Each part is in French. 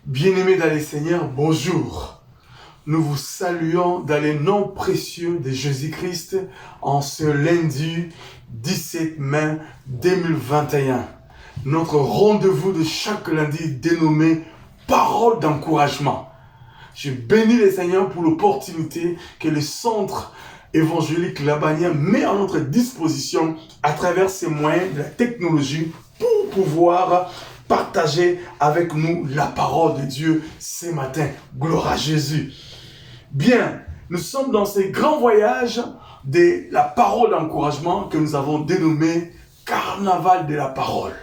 Bien-aimés dans les Seigneurs, bonjour. Nous vous saluons dans les noms précieux de Jésus-Christ en ce lundi 17 mai 2021. Notre rendez-vous de chaque lundi dénommé Parole d'encouragement. Je bénis les Seigneurs pour l'opportunité que le Centre évangélique Labanien met à notre disposition à travers ces moyens de la technologie pour pouvoir partager avec nous la parole de Dieu ce matin. Gloire à Jésus. Bien, nous sommes dans ce grand voyage de la parole d'encouragement que nous avons dénommé Carnaval de la parole.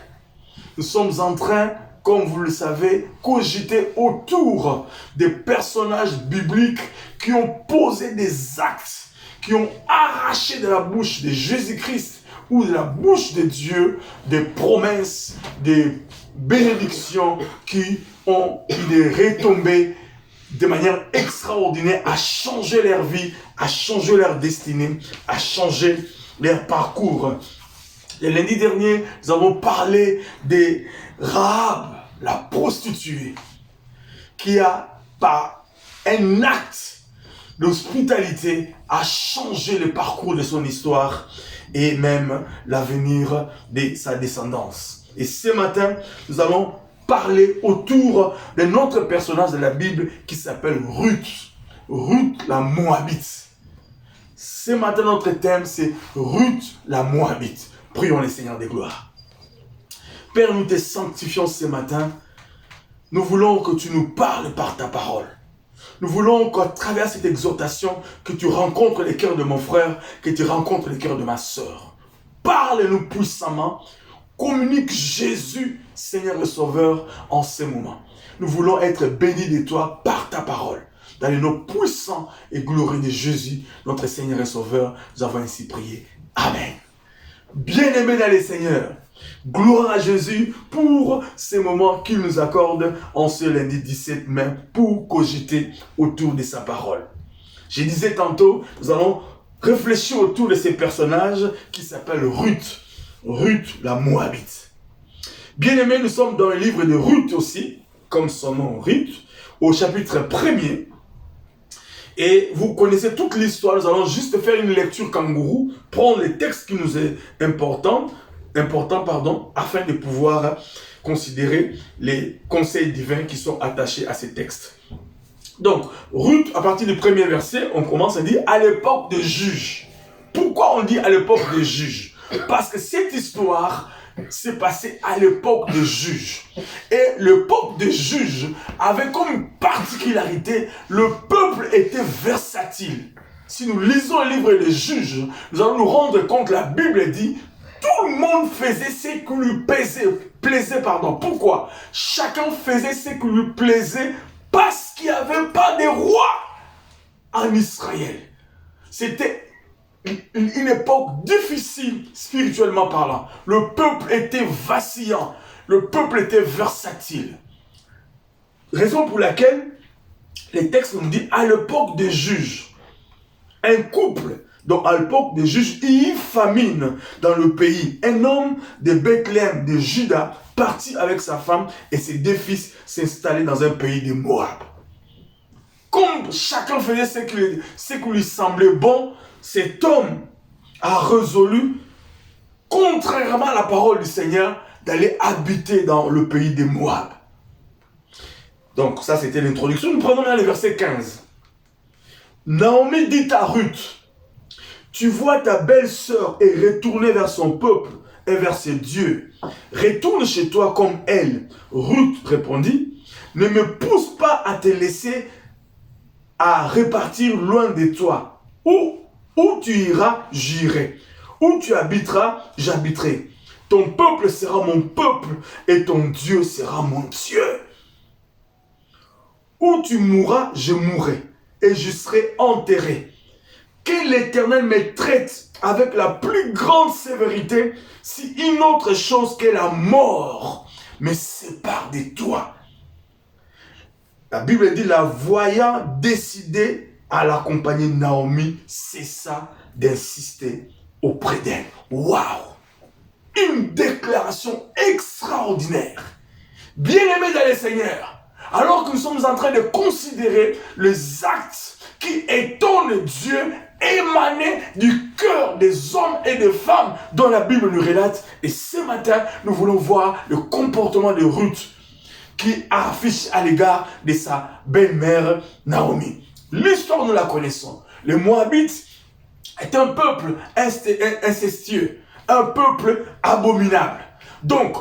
Nous sommes en train, comme vous le savez, cogiter autour des personnages bibliques qui ont posé des actes, qui ont arraché de la bouche de Jésus-Christ ou de la bouche de Dieu des promesses, des bénédictions qui ont eu des retombées de manière extraordinaire à changer leur vie, à changer leur destinée, à changer leur parcours. Le lundi dernier, nous avons parlé de Rahab, la prostituée, qui a, par un acte d'hospitalité, a changé le parcours de son histoire et même l'avenir de sa descendance. Et ce matin, nous allons parler autour de notre personnage de la Bible qui s'appelle Ruth. Ruth la Moabite. Ce matin, notre thème, c'est Ruth la Moabite. Prions les Seigneurs des gloires. Père, nous te sanctifions ce matin. Nous voulons que tu nous parles par ta parole. Nous voulons qu'à travers cette exhortation, que tu rencontres les cœurs de mon frère, que tu rencontres les cœurs de ma sœur. Parle-nous puissamment. Communique Jésus, Seigneur le Sauveur, en ces moments. Nous voulons être bénis de toi par ta parole. Dans les noms puissants et glorieux de Jésus, notre Seigneur et Sauveur, nous avons ainsi prié. Amen. Bien-aimés dans les Seigneurs, gloire à Jésus pour ces moments qu'il nous accorde en ce lundi 17 mai pour cogiter autour de sa parole. Je disais tantôt, nous allons réfléchir autour de ces personnages qui s'appellent Ruth. Ruth la Moabite. Bien-aimés, nous sommes dans le livre de Ruth aussi, comme son nom Ruth, au chapitre 1er. Et vous connaissez toute l'histoire, nous allons juste faire une lecture kangourou, prendre les textes qui nous est important, afin de pouvoir considérer les conseils divins qui sont attachés à ces textes. Donc, Ruth, à partir du premier verset, on commence à dire à l'époque des juges. Pourquoi on dit à l'époque des juges? Parce que cette histoire s'est passée à l'époque des juges. Et l'époque des juges avait comme une particularité, le peuple était versatile. Si nous lisons le livre des juges, nous allons nous rendre compte que la Bible dit tout le monde faisait ce qui lui plaisait. Pourquoi? Chacun faisait ce qui lui plaisait parce qu'il n'y avait pas de roi en Israël. C'était une époque difficile spirituellement parlant. Le peuple était vacillant. Le peuple était versatile. Raison pour laquelle les textes nous disent à l'époque des juges, un couple, donc à l'époque des juges, il y a eu famine dans le pays. Un homme de Bethléem, de Juda, parti avec sa femme et ses deux fils s'installer dans un pays de Moab. Comme chacun faisait ce qui lui semblait bon, cet homme a résolu, contrairement à la parole du Seigneur, d'aller habiter dans le pays de Moab. Donc ça c'était l'introduction. Nous prenons bien le verset 15. Naomi dit à Ruth, tu vois ta belle-sœur est retournée vers son peuple et vers ses dieux. Retourne chez toi comme elle. Ruth répondit, ne me pousse pas à te laisser à repartir loin de toi. Où tu iras, j'irai. Où tu habiteras, j'habiterai. Ton peuple sera mon peuple et ton Dieu sera mon Dieu. Où tu mourras, je mourrai et je serai enterré. Que l'Éternel me traite avec la plus grande sévérité si une autre chose que la mort me sépare de toi. La Bible dit, la voyant décider à l'accompagner, Naomi cessa d'insister auprès d'elle. Waouh! Une déclaration extraordinaire. Bien-aimés dans le Seigneur, Alors que nous sommes en train de considérer les actes qui étonnent Dieu, émanés du cœur des hommes et des femmes dont la Bible nous relate. Et ce matin, nous voulons voir le comportement de Ruth qui affiche à l'égard de sa belle-mère Naomi. L'histoire, nous la connaissons. Les Moabites est un peuple incestueux, un peuple abominable. Donc,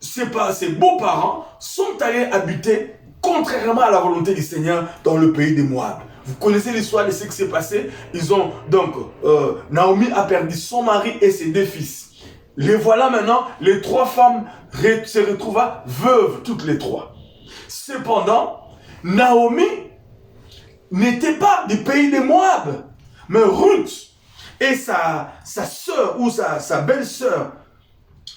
ses beaux-parents sont allés habiter contrairement à la volonté du Seigneur dans le pays des Moab. Vous connaissez l'histoire de ce qui s'est passé. Naomi a perdu son mari et ses 2 fils. Les voilà maintenant, les 3 femmes se retrouvent veuves, toutes les 3. Cependant, Naomi n'était pas du pays des Moab, mais Ruth et sa sœur ou sa belle-sœur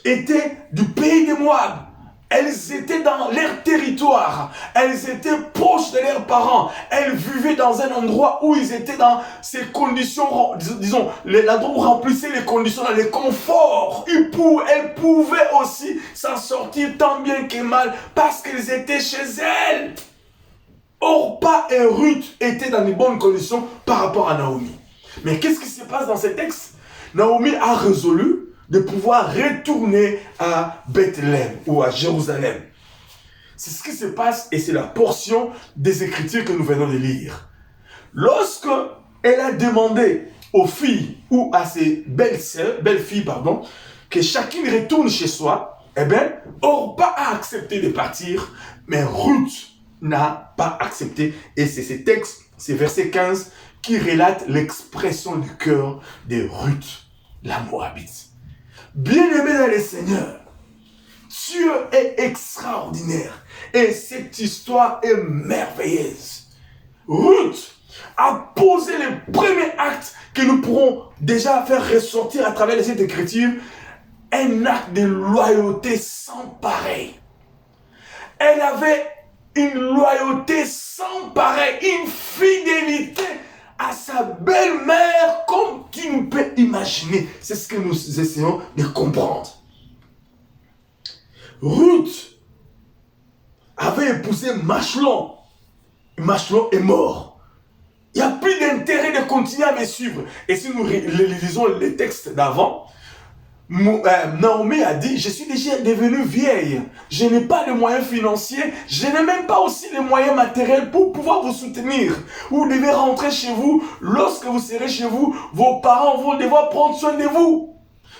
étaient du pays des Moab. Elles étaient dans leur territoire, elles étaient proches de leurs parents, elles vivaient dans un endroit où ils étaient dans ces conditions, disons, l'endroit où remplissaient les conditions, dans les conforts. Elles pouvaient aussi s'en sortir tant bien que mal parce qu'elles étaient chez elles. Orpa et Ruth étaient dans de bonnes conditions par rapport à Naomi. Mais qu'est-ce qui se passe dans ces textes? Naomi a résolu de pouvoir retourner à Bethléem ou à Jérusalem. C'est ce qui se passe et c'est la portion des Écritures que nous venons de lire. Lorsque elle a demandé aux filles ou à ses belles-filles, que chacune retourne chez soi, eh bien, Orpa a accepté de partir, mais Ruth n'a pas accepté. Et c'est ces textes, c'est verset 15, qui relate l'expression du cœur de Ruth, la Moabite. Bien-aimé dans le Seigneur, Dieu est extraordinaire et cette histoire est merveilleuse. Ruth a posé le premier acte que nous pourrons déjà faire ressortir à travers cette écriture, un acte de loyauté sans pareil. Elle avait une loyauté sans pareil, une fidélité à sa belle-mère comme tu ne peux imaginer. C'est ce que nous essayons de comprendre. Ruth avait épousé Machlon. Machlon est mort. Il n'y a plus d'intérêt de continuer à me suivre. Et si nous lisons les textes d'avant, Naomi a dit, je suis déjà devenue vieille, je n'ai pas de moyens financiers, je n'ai même pas aussi les moyens matériels pour pouvoir vous soutenir. Vous devez rentrer chez vous, lorsque vous serez chez vous, vos parents vont devoir prendre soin de vous.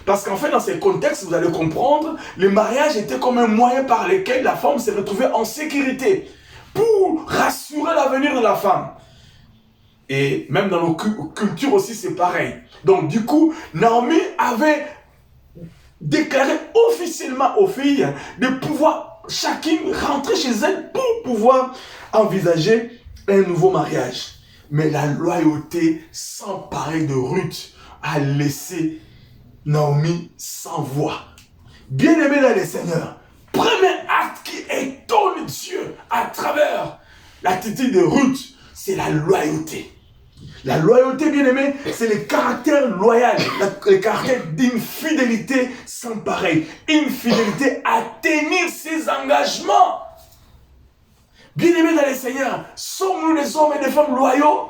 Parce qu'en fait, dans ces contextes, vous allez comprendre, le mariage était comme un moyen par lequel la femme se retrouvait en sécurité, pour rassurer l'avenir de la femme. Et même dans nos cultures aussi, c'est pareil. Donc du coup, Naomi avait déclarer officiellement aux filles de pouvoir chacune rentrer chez elle pour pouvoir envisager un nouveau mariage. Mais la loyauté sans pareil de Ruth a laissé Naomi sans voix. Bien-aimé dans le Seigneur, premier acte qui étonne Dieu à travers l'attitude de Ruth, c'est la loyauté. La loyauté, bien-aimé, c'est le caractère loyal, le caractère d'une fidélité sans pareil. Une fidélité à tenir ses engagements. Bien-aimé dans le Seigneur, sommes-nous des hommes et des femmes loyaux?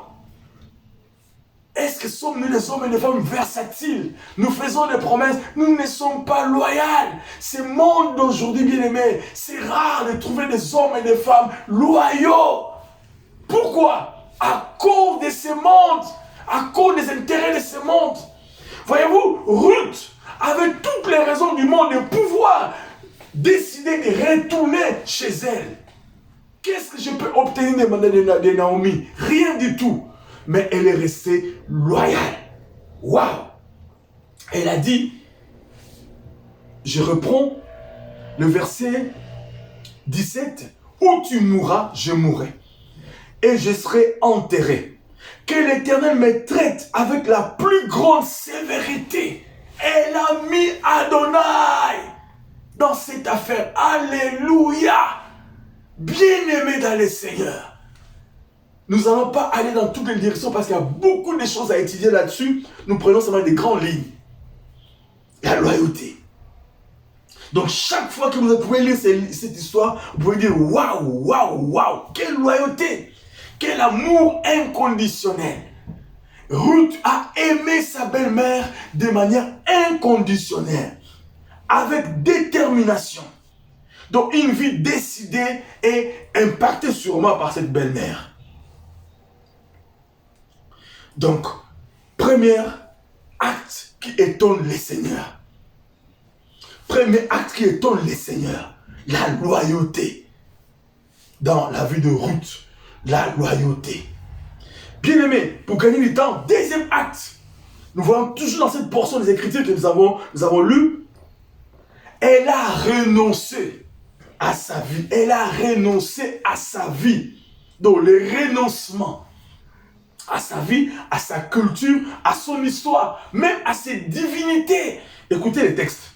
Est-ce que sommes-nous des hommes et des femmes versatiles? Nous faisons des promesses, nous ne sommes pas loyaux. Ce monde d'aujourd'hui, bien-aimé, c'est rare de trouver des hommes et des femmes loyaux. Pourquoi? À cause de ce monde, à cause des intérêts de ce monde. Voyez-vous, Ruth avait toutes les raisons du monde de pouvoir décider de retourner chez elle. Qu'est-ce que je peux obtenir de Naomi? Rien du tout. Mais elle est restée loyale. Waouh! Elle a dit, je reprends le verset 17, où tu mourras, je mourrai. Et je serai enterré. Que l'Éternel me traite avec la plus grande sévérité. Elle a mis Adonai dans cette affaire. Alléluia. Bien-aimé dans le Seigneur. Nous n'allons pas aller dans toutes les directions parce qu'il y a beaucoup de choses à étudier là-dessus. Nous prenons seulement des grandes lignes. La loyauté. Donc chaque fois que vous pouvez lire cette histoire, vous pouvez dire waouh, waouh, waouh, quelle loyauté, quel amour inconditionnel. Ruth a aimé sa belle-mère de manière inconditionnelle, avec détermination. Donc une vie décidée et impactée sûrement par cette belle-mère. Donc, premier acte qui étonne les seigneurs. Premier acte qui étonne les seigneurs, la loyauté. Dans la vie de Ruth, la loyauté. Bien aimé, pour gagner du temps, deuxième acte. Nous voyons toujours dans cette portion des Écritures que nous avons lues. Elle a renoncé à sa vie. Elle a renoncé à sa vie. Donc le renoncement à sa vie, à sa culture, à son histoire, même à ses divinités. Écoutez les textes.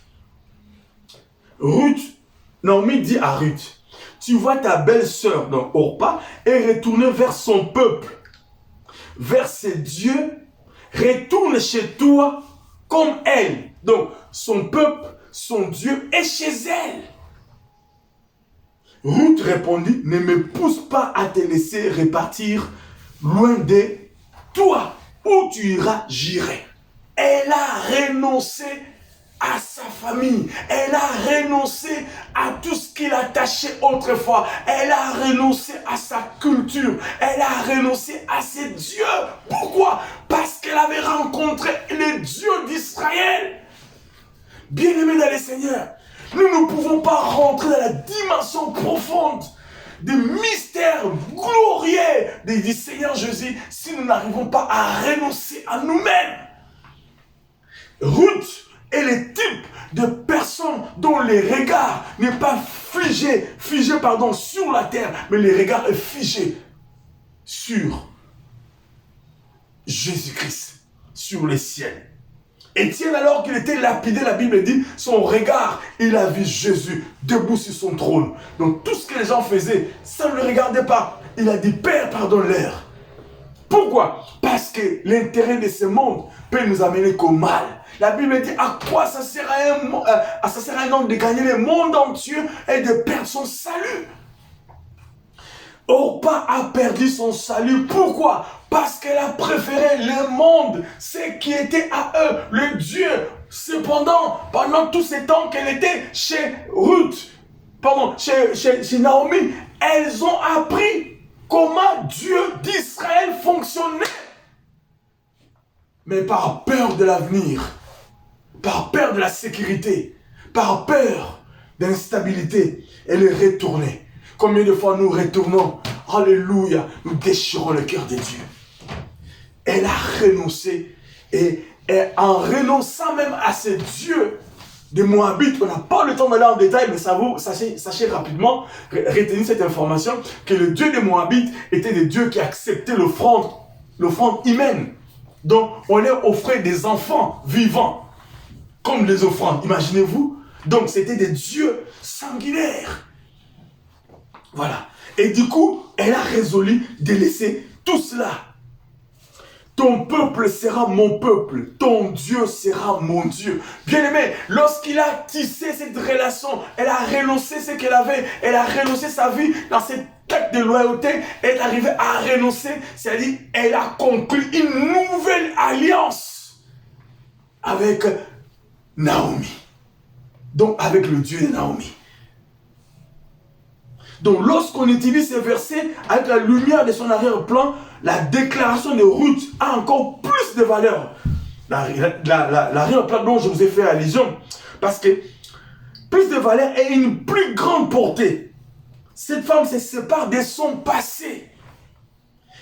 Naomi dit à Ruth, tu vois ta belle-sœur, donc Orpa, est retournée vers son peuple, vers ses dieux, retourne chez toi comme elle. Donc son peuple, son Dieu est chez elle. Ruth répondit, ne me pousse pas à te laisser repartir loin de toi. Où tu iras, j'irai. Elle a renoncé à sa famille. Elle a renoncé à tout ce qui l'attachait autrefois. Elle a renoncé à sa culture. Elle a renoncé à ses dieux. Pourquoi? Parce qu'elle avait rencontré le Dieu d'Israël. Bien-aimés dans le Seigneur, nous ne pouvons pas rentrer dans la dimension profonde des mystères glorieux du Seigneur Jésus si nous n'arrivons pas à renoncer à nous-mêmes. Ruth est le type de personne dont le regard n'est pas figé sur la terre, mais le regard est figé sur Jésus-Christ, sur le ciel. Étienne, alors qu'il était lapidé, la Bible dit, son regard, il a vu Jésus debout sur son trône. Donc tout ce que les gens faisaient, ça ne le regardait pas. Il a dit, Père, pardonne-leur. Pourquoi? Parce que l'intérêt de ce monde peut nous amener qu'au mal. La Bible dit, à quoi ça sert à un homme de gagner le monde entier et de perdre son salut? Orpa a perdu son salut. Pourquoi? Parce qu'elle a préféré le monde, ce qui était à eux, le Dieu. Cependant, pendant tous ces temps qu'elle était chez chez Naomi, elles ont appris comment Dieu d'Israël fonctionnait. Mais par peur de l'avenir, par peur de la sécurité, par peur d'instabilité, elle est retournée. Combien de fois nous retournons, alléluia, nous déchirons le cœur de Dieu. Elle a renoncé et en renonçant même à ces dieux des Moabites, on n'a pas le temps d'aller en détail, mais sachez rapidement, retenez cette information, que le dieu des Moabites était des dieux qui acceptaient l'offrande humaine. Donc on leur offrait des enfants vivants, comme des offrandes, imaginez-vous. Donc c'était des dieux sanguinaires. Voilà. Et du coup, elle a résolu de laisser tout cela. Ton peuple sera mon peuple, ton Dieu sera mon Dieu. Bien-aimé, lorsqu'il a tissé cette relation, elle a renoncé ce qu'elle avait, elle a renoncé sa vie dans cette acte de loyauté, elle est arrivée à renoncer, c'est-à-dire elle a conclu une nouvelle alliance avec Naomi. Donc avec le Dieu de Naomi. Donc lorsqu'on utilise ces versets avec la lumière de son arrière-plan, la déclaration de Ruth a encore plus de valeur. L'arrière-plan dont je vous ai fait allusion, parce que plus de valeur et une plus grande portée. Cette femme se sépare de son passé,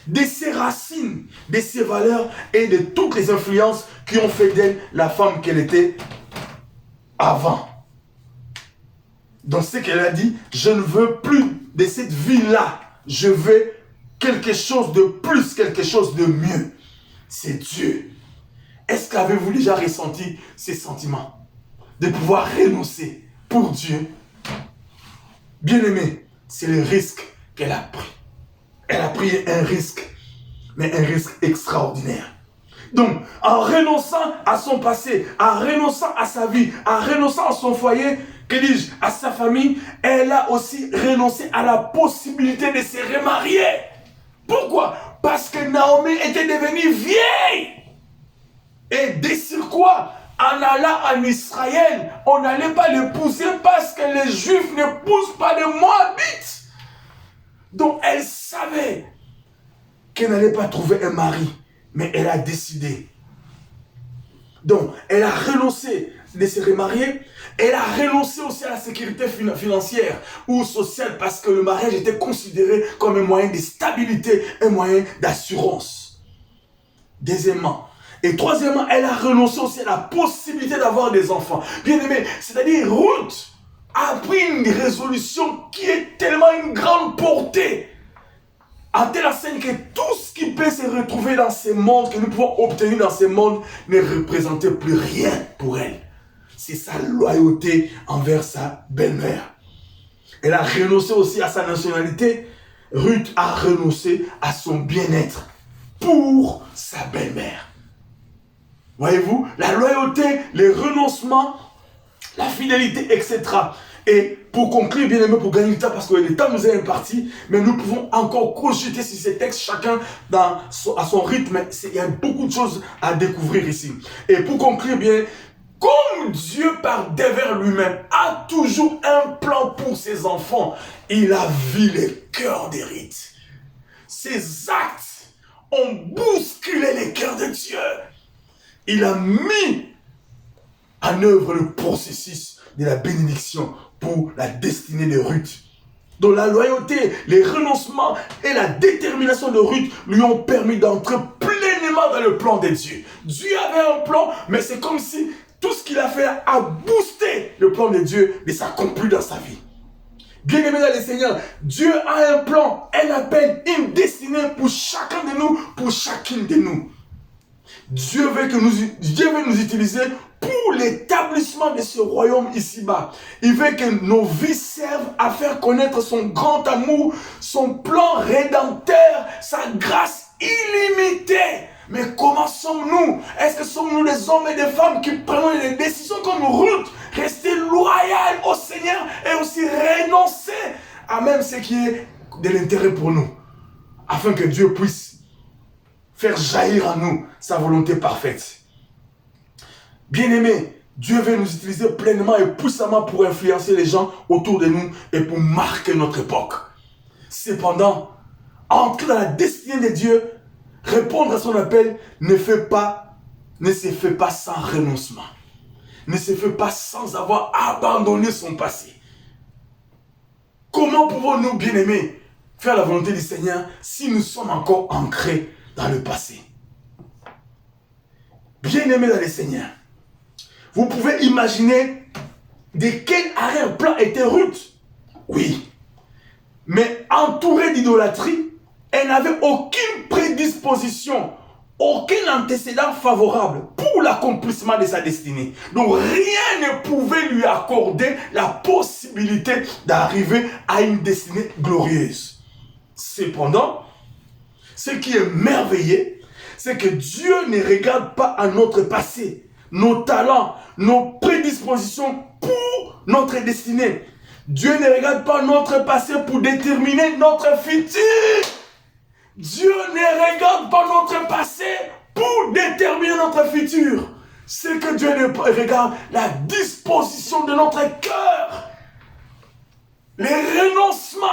de ses racines, de ses valeurs et de toutes les influences qui ont fait d'elle la femme qu'elle était avant. Dans ce qu'elle a dit, je ne veux plus de cette vie-là. Je veux quelque chose de plus, quelque chose de mieux. C'est Dieu. Est-ce qu'avez-vous déjà ressenti ces sentiments? De pouvoir renoncer pour Dieu. Bien-aimé, c'est le risque qu'elle a pris. Elle a pris un risque, mais un risque extraordinaire. Donc, en renonçant à son passé, en renonçant à sa vie, en renonçant à son foyer, que dis-je, à sa famille, elle a aussi renoncé à la possibilité de se remarier. Pourquoi? Parce que Naomi était devenue vieille. Et désir quoi? En allant en Israël, on n'allait pas l'épouser parce que les Juifs n'épousent pas les Moabites. Donc elle savait qu'elle n'allait pas trouver un mari, mais elle a décidé. Donc elle a renoncé de se remarier, elle a renoncé aussi à la sécurité financière ou sociale parce que le mariage était considéré comme un moyen de stabilité, un moyen d'assurance. Deuxièmement, et troisièmement, elle a renoncé aussi à la possibilité d'avoir des enfants. Bien aimé, c'est-à-dire Ruth a pris une résolution qui est tellement une grande portée. En telle enseigne que tout ce qui peut se retrouver dans ce monde, que nous pouvons obtenir dans ce monde, ne représentait plus rien pour elle. C'est sa loyauté envers sa belle-mère. Elle a renoncé aussi à sa nationalité. Ruth a renoncé à son bien-être pour sa belle-mère. Voyez-vous, la loyauté, les renoncements, la fidélité, etc. Et pour conclure, bien aimé, pour gagner du temps, parce que le temps nous est imparti, mais nous pouvons encore cogiter sur ces textes, chacun à son rythme. Il y a beaucoup de choses à découvrir ici. Et pour conclure, bien, comme Dieu par devers lui-même a toujours un plan pour ses enfants, il a vu les cœurs d'Érith. Ses actes ont bousculé les cœurs de Dieu. Il a mis en œuvre le processus de la bénédiction pour la destinée de Ruth. Donc la loyauté, les renoncements et la détermination de Ruth lui ont permis d'entrer pleinement dans le plan de Dieu. Dieu avait un plan, mais c'est comme si tout ce qu'il a fait a boosté le plan de Dieu de s'accomplir dans sa vie. Bien aimé dans le Seigneur, Dieu a un plan, un appel, une destinée pour chacun de nous, pour chacune de nous. Dieu veut nous utiliser pour l'établissement de ce royaume ici-bas. Il veut que nos vies servent à faire connaître son grand amour, son plan rédempteur, sa grâce illimitée. Mais comment sommes-nous? Est-ce que sommes-nous des hommes et des femmes qui prennent des décisions comme Ruth, rester loyal au Seigneur et aussi renoncer à même ce qui est de l'intérêt pour nous, afin que Dieu puisse faire jaillir en nous sa volonté parfaite. Bien-aimés, Dieu veut nous utiliser pleinement et puissamment pour influencer les gens autour de nous et pour marquer notre époque. Cependant, entrer dans la destinée de Dieu, répondre à son appel, ne se fait pas sans renoncement. Ne se fait pas sans avoir abandonné son passé. Comment pouvons-nous, bien-aimés, faire la volonté du Seigneur si nous sommes encore ancrés dans le passé? Bien-aimés dans le Seigneur, vous pouvez imaginer de quel arrière-plan était Ruth. Oui, mais entourée d'idolâtrie, elle n'avait aucune prédisposition, aucun antécédent favorable pour l'accomplissement de sa destinée. Donc rien ne pouvait lui accorder la possibilité d'arriver à une destinée glorieuse. Cependant, ce qui est merveilleux, c'est que Dieu ne regarde pas à notre passé, nos talents, nos prédispositions pour notre destinée. Dieu ne regarde pas notre passé pour déterminer notre futur. Dieu ne regarde pas notre passé pour déterminer notre futur. Ce que Dieu regarde, la disposition de notre cœur, les renoncements,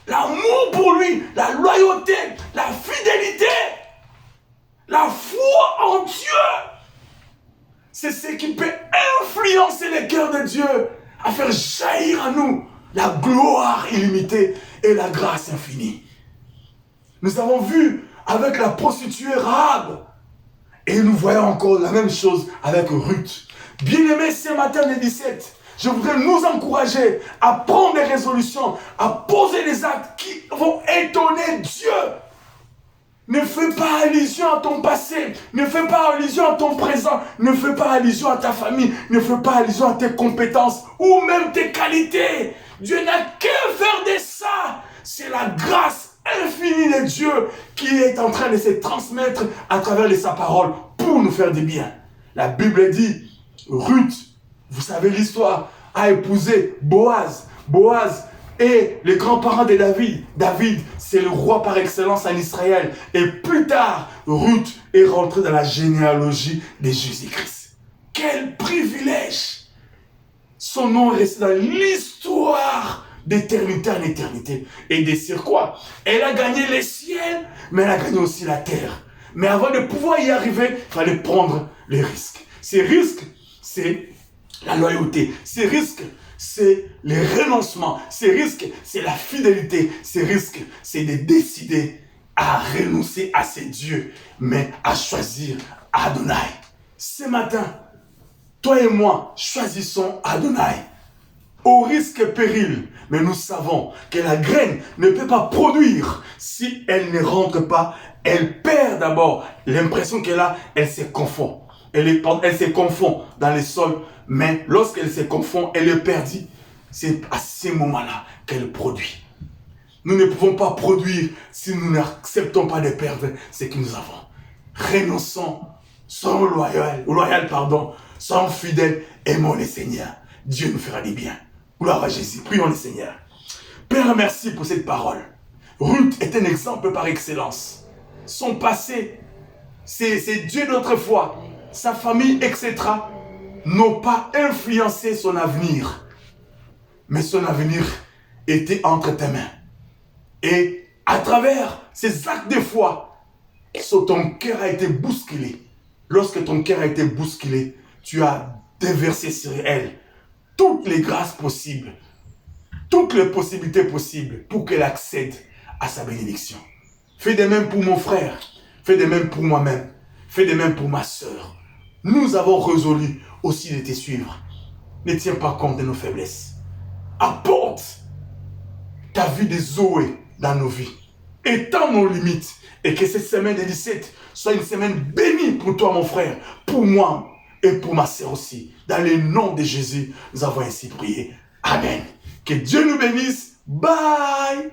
l'amour pour lui, la loyauté, la fidélité, la foi en Dieu. C'est ce qui peut influencer les cœurs de Dieu à faire jaillir en nous la gloire illimitée et la grâce infinie. Nous avons vu avec la prostituée Rahab et nous voyons encore la même chose avec Ruth. Bien-aimés, ce matin le 17, je voudrais nous encourager à prendre des résolutions, à poser des actes qui vont étonner Dieu. Ne fais pas allusion à ton passé, ne fais pas allusion à ton présent, ne fais pas allusion à ta famille, ne fais pas allusion à tes compétences ou même tes qualités. Dieu n'a que faire de ça. C'est la grâce infinie de Dieu qui est en train de se transmettre à travers sa parole pour pour nous faire du bien. La Bible dit, Ruth, vous savez l'histoire, a épousé Boaz. Boaz est le grand-parent de David. David, c'est le roi par excellence en Israël. Et plus tard, Ruth est rentrée dans la généalogie de Jésus-Christ. Quel privilège! Son nom est resté dans l'histoire d'éternité en éternité. Et de sur quoi? Elle a gagné les ciels, mais elle a gagné aussi la terre. Mais avant de pouvoir y arriver, il fallait prendre les risques. Ces risques, c'est la loyauté. Ces risques, c'est les renoncements. Ces risques, c'est la fidélité. Ces risques, c'est de décider à renoncer à ses dieux, mais à choisir Adonai. Ce matin, toi et moi, choisissons Adonai. Au risque et péril, mais nous savons que la graine ne peut pas produire si elle ne rentre pas. Elle perd d'abord l'impression qu'elle a, elle se confond. Elle se confond dans le sol, mais lorsqu'elle se confond, elle est perdue. C'est à ce moment-là qu'elle produit. Nous ne pouvons pas produire si nous n'acceptons pas de perdre ce que nous avons. Renonçons, soyons loyaux, soyons fidèles, aimons le Seigneur. Dieu nous fera du bien. Gloire à Jésus. Prions le Seigneur. Père, merci pour cette parole. Ruth est un exemple par excellence. Son passé, c'est Dieu d'autrefois, sa famille, etc., n'ont pas influencé son avenir. Mais son avenir était entre tes mains. Et à travers ces actes de foi, ton cœur a été bousculé. Lorsque ton cœur a été bousculé, tu as déversé sur elle toutes les grâces possibles, toutes les possibilités possibles pour qu'elle accède à sa bénédiction. Fais de même pour mon frère, fais de même pour moi-même, fais de même pour ma sœur. Nous avons résolu aussi de te suivre. Ne tiens pas compte de nos faiblesses. Apporte ta vie de Zoé dans nos vies. Étends nos limites et que cette semaine de 17 soit une semaine bénie pour toi, mon frère, pour moi et pour ma sœur aussi. Dans le nom de Jésus, nous avons ainsi prié. Amen. Que Dieu nous bénisse. Bye.